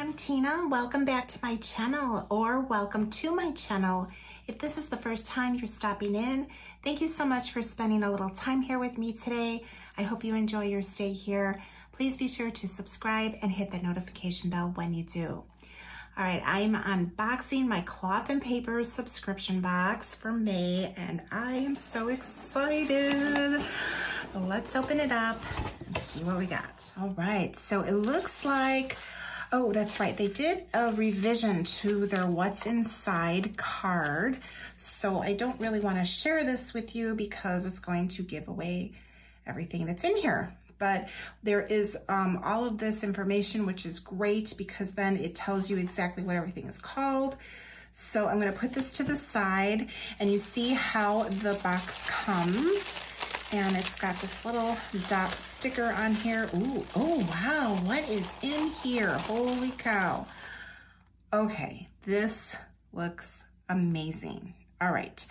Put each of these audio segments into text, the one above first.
I'm Tina. Welcome back to my channel, or welcome to my channel. If this is the first time you're stopping in, thank you so much for spending a little time here with me today. I hope you enjoy your stay here. Please be sure to subscribe and hit the notification bell when you do. All right, I'm unboxing my cloth and paper subscription box for May, and I am so excited. Let's open it up and see what we got. All right, so it looks like, oh, that's right, they did a revision to their What's Inside card. So I don't really want to share this with you because it's going to give away everything that's in here. But there is all of this information, which is great because then it tells you exactly what everything is called. So I'm going to put this to the side, and you see how the box comes. And it's got this little dot sticker on here. Ooh, oh wow, what is in here? Holy cow. Okay, this looks amazing. All right,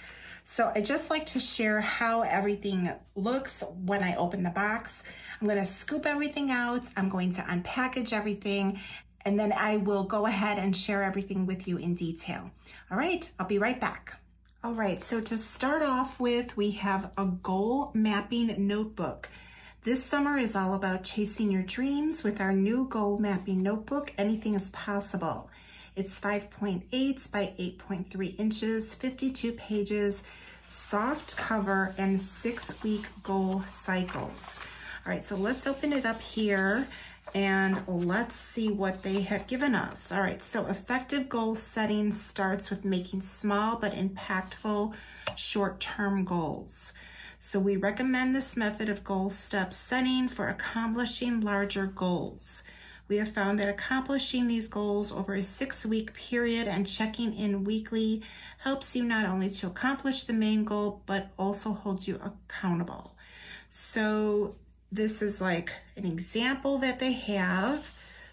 so I just like to share how everything looks when I open the box. I'm gonna scoop everything out. I'm going to unpackage everything, and then I will go ahead and share everything with you in detail. All right, I'll be right back. All right, so to start off with, we have a goal mapping notebook. This summer is all about chasing your dreams with our new goal mapping notebook, Anything is Possible. It's 5.8 by 8.3 inches, 52 pages, soft cover, and 6-week goal cycles. All right, so let's open it up here and let's see what they have given us. All right, so effective goal setting starts with making small but impactful short-term goals. So we recommend this method of goal step setting for accomplishing larger goals. We have found that accomplishing these goals over a 6-week period and checking in weekly helps you not only to accomplish the main goal, but also holds you accountable. So this is like an example that they have.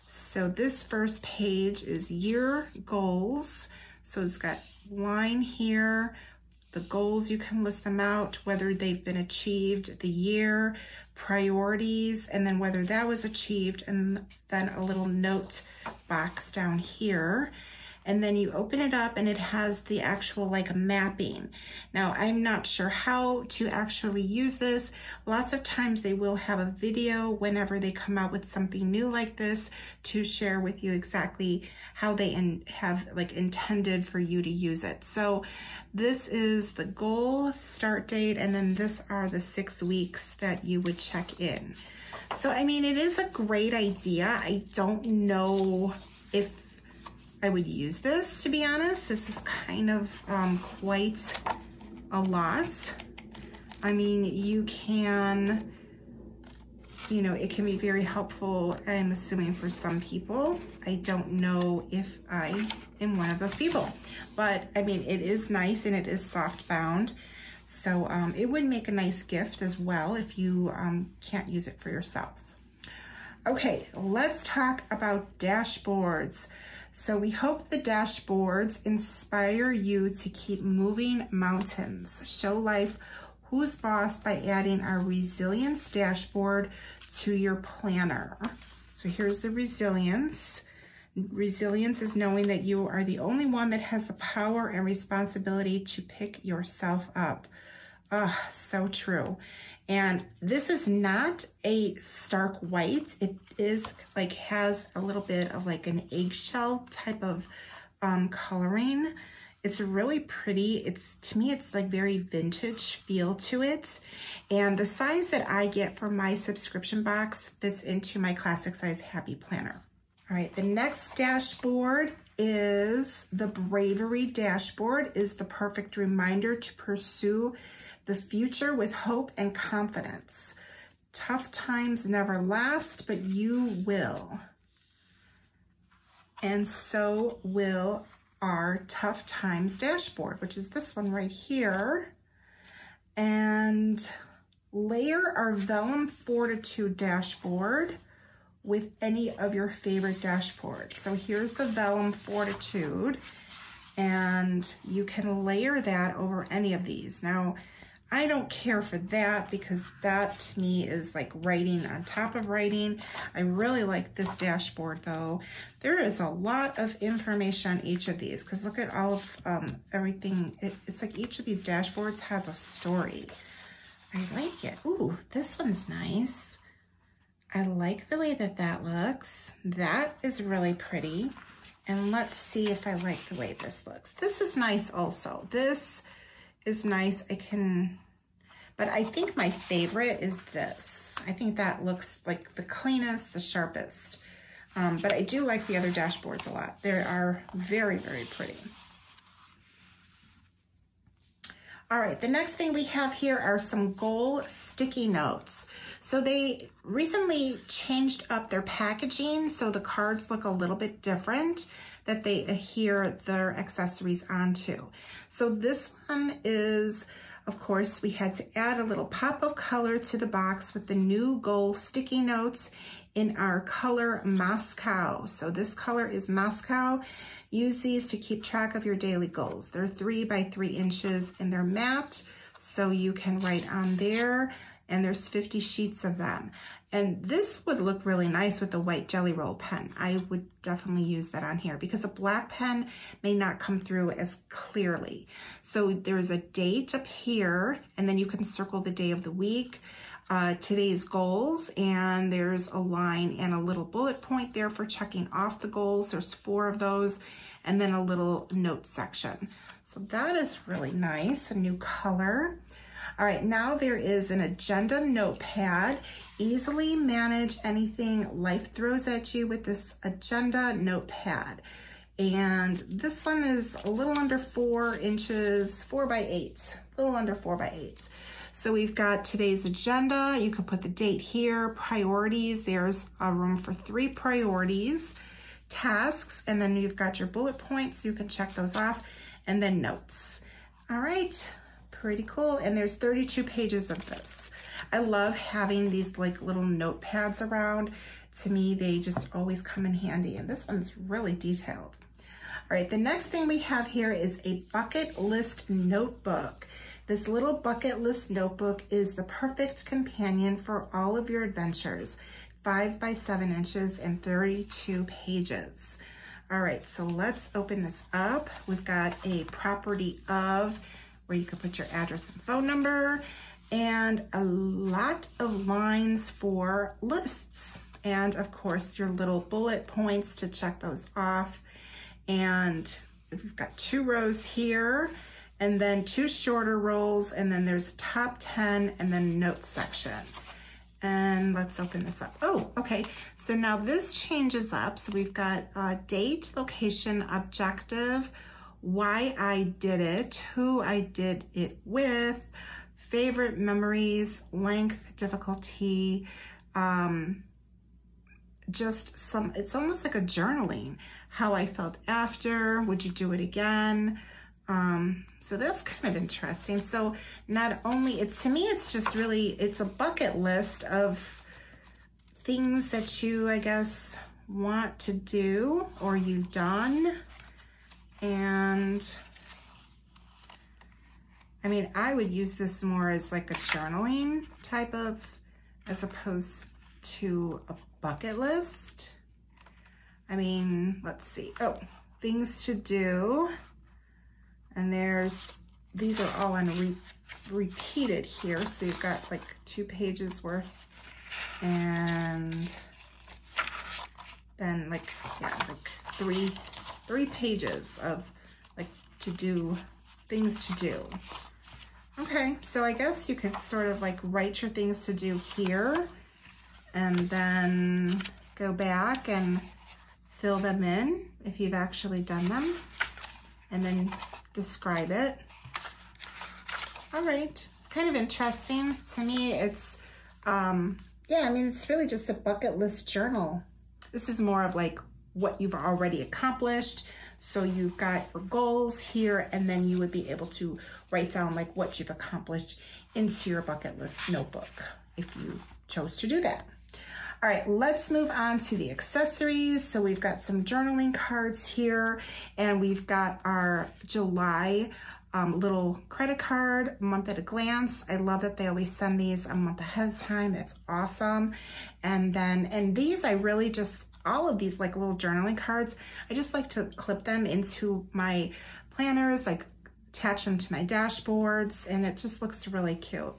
So this first page is year goals. So it's got line here, the goals, you can list them out, whether they've been achieved, the year, priorities, and then whether that was achieved, and then a little note box down here. And then you open it up and it has the actual like mapping. Now, I'm not sure how to actually use this. Lots of times they will have a video whenever they come out with something new like this to share with you exactly how they have like intended for you to use it. So this is the goal start date, and then this are the 6 weeks that you would check in. So, I mean, it is a great idea. I don't know if I would use this, to be honest. This is kind of quite a lot. I mean, you can, you know, it can be very helpful, I'm assuming, for some people. I don't know if I am one of those people, but I mean, it is nice and it is soft bound. So it would make a nice gift as well if you can't use it for yourself. Okay, let's talk about dashboards. So we hope the dashboards inspire you to keep moving mountains. Show life who's boss by adding our resilience dashboard to your planner. So here's the resilience. Resilience is knowing that you are the only one that has the power and responsibility to pick yourself up. So true. And this is not a stark white. It is like, has a little bit of like an eggshell type of coloring. It's really pretty. To me, it's like very vintage feel to it. And the size that I get for my subscription box fits into my classic size Happy Planner. All right, the next dashboard is the Bravery Dashboard, is the perfect reminder to pursue the future with hope and confidence. Tough times never last, but you will. And so will our Tough Times dashboard, which is this one right here. And layer our Vellum Fortitude dashboard with any of your favorite dashboards. So here's the Vellum Fortitude, and you can layer that over any of these. Now, I don't care for that because that to me is like writing on top of writing. I really like this dashboard though. There is a lot of information on each of these because look at all of everything. It's like each of these dashboards has a story. I like it. Ooh, this one's nice. I like the way that that looks. That is really pretty. And let's see if I like the way this looks. This is nice also. This is nice. But I think my favorite is this. I think that looks like the cleanest, the sharpest. But I do like the other dashboards a lot. They are very, very pretty. All right, the next thing we have here are some goal sticky notes. So they recently changed up their packaging, so the cards look a little bit different that they adhere their accessories onto. So this one is, of course, we had to add a little pop of color to the box with the new goal sticky notes in our color Moscow. So this color is Moscow. Use these to keep track of your daily goals. They're 3 by 3 inches and they're matte, so you can write on there, and there's 50 sheets of them. And this would look really nice with the white Jelly Roll pen. I would definitely use that on here because a black pen may not come through as clearly. So there's a date up here, and then you can circle the day of the week, today's goals, and there's a line and a little bullet point there for checking off the goals. There's 4 of those, and then a little note section. So that is really nice, a new color. All right, now there is an agenda notepad. Easily manage anything life throws at you with this agenda notepad. And this one is a little under 4 inches, 4 by 8, a little under 4 by 8. So we've got today's agenda. You could put the date here, priorities. There's a room for 3 priorities, tasks, and then you've got your bullet points. You can check those off, and then notes. All right, pretty cool. And there's 32 pages of this. I love having these like little notepads around. To me, they just always come in handy, and this one's really detailed. All right, the next thing we have here is a bucket list notebook. This little bucket list notebook is the perfect companion for all of your adventures. 5 by 7 inches and 32 pages. All right, so let's open this up. We've got a property of where you can put your address and phone number, and a lot of lines for lists. And of course, your little bullet points to check those off. And we've got 2 rows here, and then 2 shorter rows, and then there's top 10, and then notes section. And let's open this up. Oh, okay. So now this changes up. So we've got date, location, objective, why I did it, who I did it with, favorite memories, length, difficulty, just some, it's almost like a journaling, how I felt after, would you do it again? So that's kind of interesting. So not only, to me, it's just really, it's a bucket list of things that you, I guess, want to do or you've done. And I mean, I would use this more as like a journaling type of, as opposed to a bucket list. I mean, let's see. Oh, things to do. And these are all on repeated here. So you've got like 2 pages worth, and then like, yeah, like three pages of like to do, things to do. Okay, so I guess you could sort of like write your things to do here and then go back and fill them in if you've actually done them, and then describe it. All right, it's kind of interesting. To me, it's, yeah, I mean, it's really just a bucket list journal. This is more of like what you've already accomplished. So you've got your goals here, and then you would be able to write down like what you've accomplished into your bucket list notebook if you chose to do that. All right, let's move on to the accessories. So we've got some journaling cards here, and we've got our July little credit card, month at a glance. I love that they always send these a month ahead of time. That's awesome. And these I really just, all of these like little journaling cards, I just like to clip them into my planners, like attach them to my dashboards, and it just looks really cute.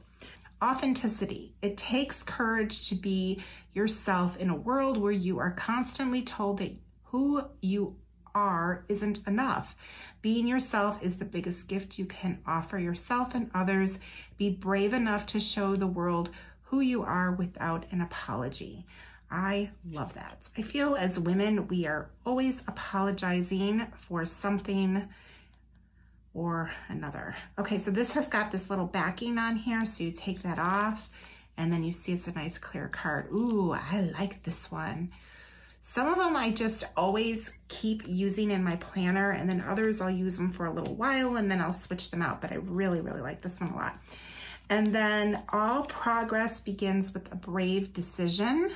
Authenticity. It takes courage to be yourself in a world where you are constantly told that who you are isn't enough. Being yourself is the biggest gift you can offer yourself and others. Be brave enough to show the world who you are without an apology. I love that. I feel as women, we are always apologizing for something or another. Okay, so this has got this little backing on here, so you take that off, and then you see it's a nice clear card. Ooh, I like this one. Some of them I just always keep using in my planner, and then others I'll use them for a little while, and then I'll switch them out, but I really, really like this one a lot. And then all progress begins with a brave decision.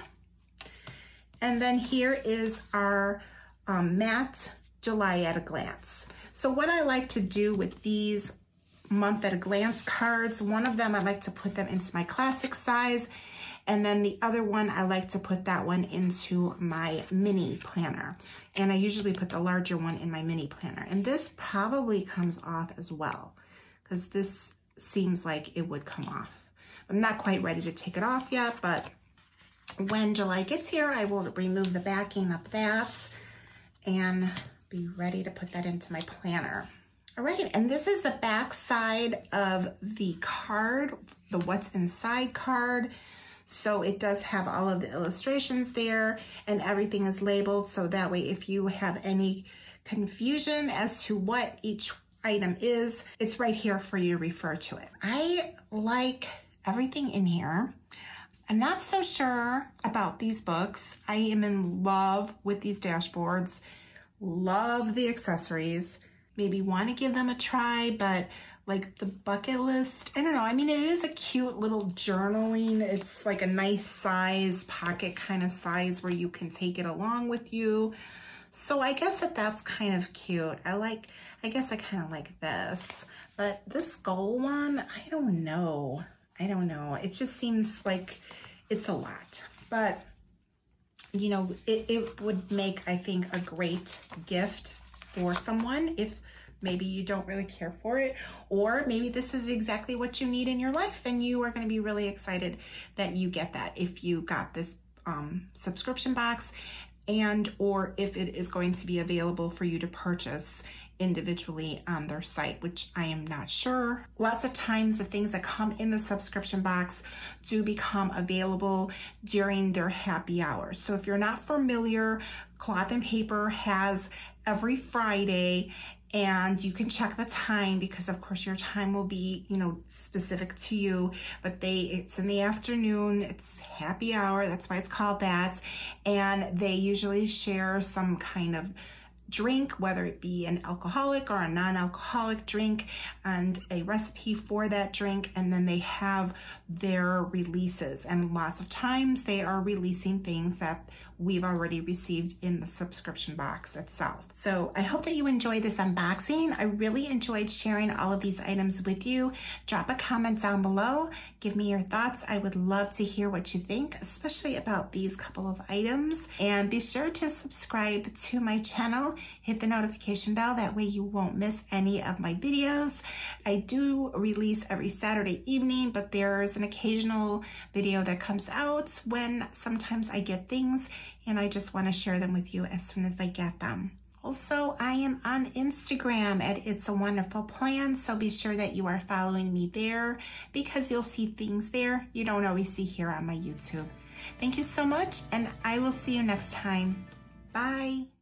And then here is our matte July at a glance. So what I like to do with these month at a glance cards, one of them I like to put them into my classic size, and then the other one I like to put that one into my mini planner. And I usually put the larger one in my mini planner. And this probably comes off as well, because this seems like it would come off. I'm not quite ready to take it off yet, but when July gets here, I will remove the backing of that and be ready to put that into my planner. All right, and this is the back side of the card, the what's inside card. So it does have all of the illustrations there, and everything is labeled, so that way if you have any confusion as to what each item is, it's right here for you to refer to it. I like everything in here. I'm not so sure about these books. I am in love with these dashboards. Love the accessories. Maybe want to give them a try, but like the bucket list, I don't know. I mean, it is a cute little journaling. It's like a nice size, pocket kind of size where you can take it along with you. So I guess that's kind of cute. I guess I kind of like this, but this gold one, I don't know. It just seems like it's a lot, but you know, it would make, I think, a great gift for someone if maybe you don't really care for it, or maybe this is exactly what you need in your life, and you are going to be really excited that you get that if you got this subscription box, and or if it is going to be available for you to purchase individually on their site, which I am not sure. Lots of times the things that come in the subscription box do become available during their happy hours. So if you're not familiar, Cloth and Paper has every Friday, and you can check the time, because of course your time will be, you know, specific to you, but it's in the afternoon, it's happy hour, that's why it's called that. And they usually share some kind of drink, whether it be an alcoholic or a non-alcoholic drink, and a recipe for that drink, and then they have their releases, and lots of times they are releasing things that we've already received in the subscription box itself. So I hope that you enjoyed this unboxing. I really enjoyed sharing all of these items with you. Drop a comment down below. Give me your thoughts. I would love to hear what you think, especially about these couple of items. And be sure to subscribe to my channel. Hit the notification bell. That way you won't miss any of my videos. I do release every Saturday evening, but there's an occasional video that comes out when sometimes I get things, and I just want to share them with you as soon as I get them. Also, I am on Instagram at It's a Wonderful Plan, so be sure that you are following me there, because you'll see things there you don't always see here on my YouTube. Thank you so much, and I will see you next time. Bye.